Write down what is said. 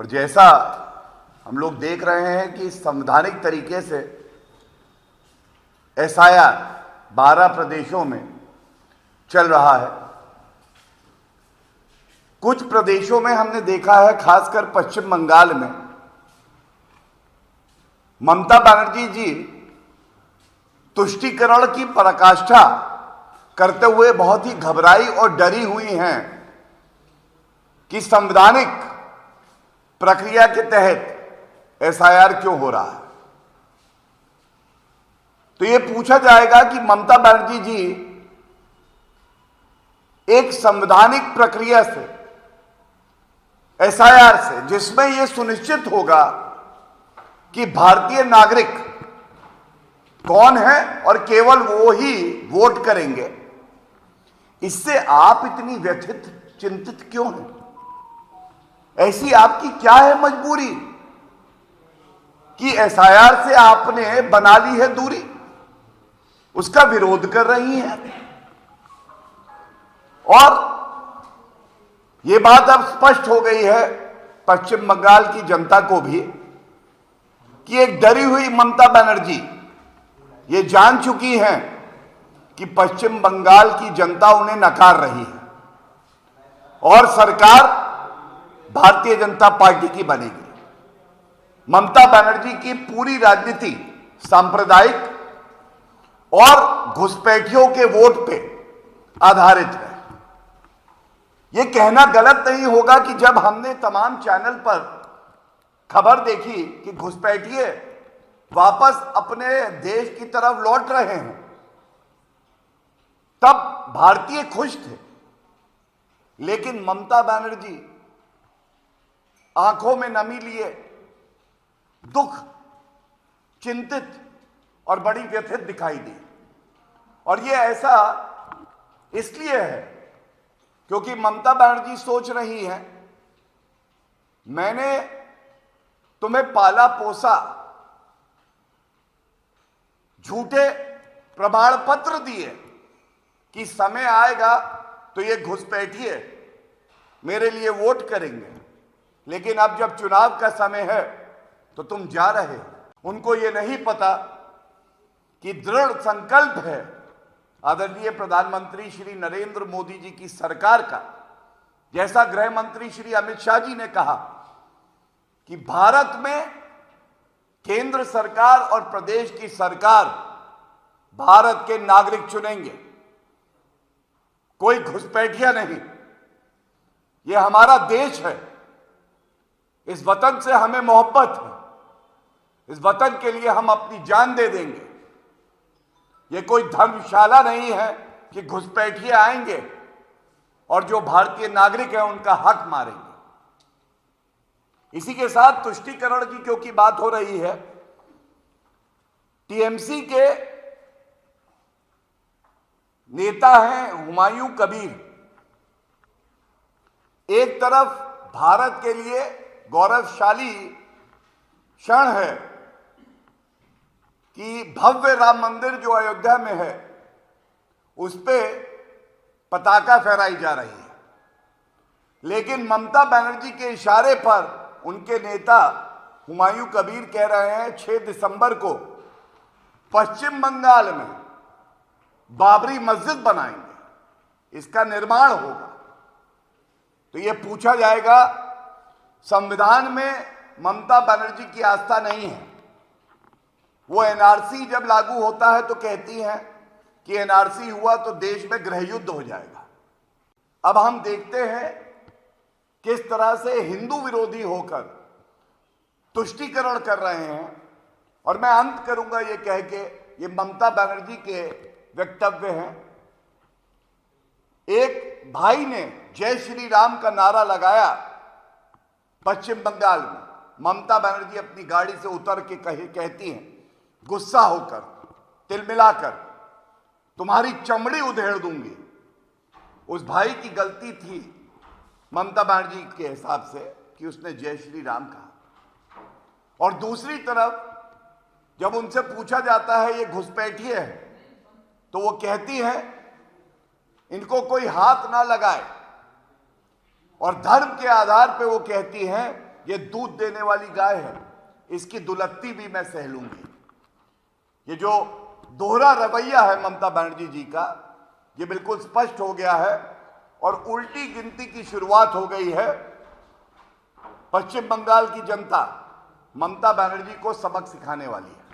और जैसा हम लोग देख रहे हैं कि संवैधानिक तरीके से एसआईआर 12 प्रदेशों में चल रहा है। कुछ प्रदेशों में हमने देखा है, खासकर पश्चिम बंगाल में, ममता बनर्जी जी तुष्टीकरण की पराकाष्ठा करते हुए बहुत ही घबराई और डरी हुई हैं कि संवैधानिक प्रक्रिया के तहत एसआईआर क्यों हो रहा है। तो यह पूछा जाएगा कि ममता बनर्जी जी एक संवैधानिक प्रक्रिया से, एसआईआर से, जिसमें यह सुनिश्चित होगा कि भारतीय नागरिक कौन है और केवल वो ही वोट करेंगे, इससे आप इतनी व्यथित, चिंतित क्यों हैं? ऐसी आपकी क्या है मजबूरी कि एसआईआर से आपने बना ली है दूरी, उसका विरोध कर रही हैं? और यह बात अब स्पष्ट हो गई है पश्चिम बंगाल की जनता को भी कि एक डरी हुई ममता बनर्जी ये जान चुकी हैं कि पश्चिम बंगाल की जनता उन्हें नकार रही है और सरकार भारतीय जनता पार्टी की बनेगी। ममता बनर्जी की पूरी राजनीति सांप्रदायिक और घुसपैठियों के वोट पे आधारित है। यह कहना गलत नहीं होगा कि जब हमने तमाम चैनल पर खबर देखी कि घुसपैठिए वापस अपने देश की तरफ लौट रहे हैं, तब भारतीय खुश थे। लेकिन ममता बनर्जी आंखों में नमी लिए, दुख, चिंतित और बड़ी व्यथित दिखाई दी। और यह ऐसा इसलिए है क्योंकि ममता बनर्जी सोच रही हैं, मैंने तुम्हें पाला पोसा, झूठे प्रमाण पत्र दिए कि समय आएगा तो ये घुसपैठिए मेरे लिए वोट करेंगे, लेकिन अब जब चुनाव का समय है तो तुम जा रहे हो। उनको ये नहीं पता कि दृढ़ संकल्प है आदरणीय प्रधानमंत्री श्री नरेंद्र मोदी जी की सरकार का, जैसा गृह मंत्री श्री अमित शाह जी ने कहा कि भारत में केंद्र सरकार और प्रदेश की सरकार भारत के नागरिक चुनेंगे, कोई घुसपैठिया नहीं। यह हमारा देश है, इस वतन से हमें मोहब्बत है, इस वतन के लिए हम अपनी जान दे देंगे। यह कोई धर्मशाला नहीं है कि घुसपैठिए आएंगे और जो भारतीय नागरिक हैं उनका हक मारेंगे। इसी के साथ तुष्टीकरण की क्योंकि बात हो रही है, टीएमसी के नेता हैं हुमायूं कबीर। एक तरफ भारत के लिए गौरवशाली क्षण है कि भव्य राम मंदिर जो अयोध्या में है उस पे पताका फहराई जा रही है, लेकिन ममता बनर्जी के इशारे पर उनके नेता हुमायूं कबीर कह रहे हैं 6 दिसंबर को पश्चिम बंगाल में बाबरी मस्जिद बनाएंगे, इसका निर्माण होगा। तो यह पूछा जाएगा, संविधान में ममता बनर्जी की आस्था नहीं है। वो एनआरसी जब लागू होता है तो कहती हैं कि एनआरसी हुआ तो देश में गृहयुद्ध हो जाएगा। अब हम देखते हैं किस तरह से हिंदू विरोधी होकर तुष्टीकरण कर रहे हैं। और मैं अंत करूंगा ये कह के, ये ममता बनर्जी के वक्तव्य हैं। एक भाई ने जय श्री राम का नारा लगाया पश्चिम बंगाल में। ममता बनर्जी अपनी गाड़ी से उतर के कहती हैं गुस्सा होकर, तिलमिलाकर, तुम्हारी चमड़ी उधेड़ दूंगी। उस भाई की गलती थी ममता बनर्जी के हिसाब से कि उसने जय श्री राम कहा। और दूसरी तरफ जब उनसे पूछा जाता है ये घुसपैठिए है, तो वो कहती है इनको कोई हाथ ना लगाए। और धर्म के आधार पे वो कहती हैं ये दूध देने वाली गाय है, इसकी दुलत्ती भी मैं सह लूंगी। ये जो दोहरा रवैया है ममता बनर्जी जी का, ये बिल्कुल स्पष्ट हो गया है और उल्टी गिनती की शुरुआत हो गई है। पश्चिम बंगाल की जनता ममता बनर्जी को सबक सिखाने वाली है।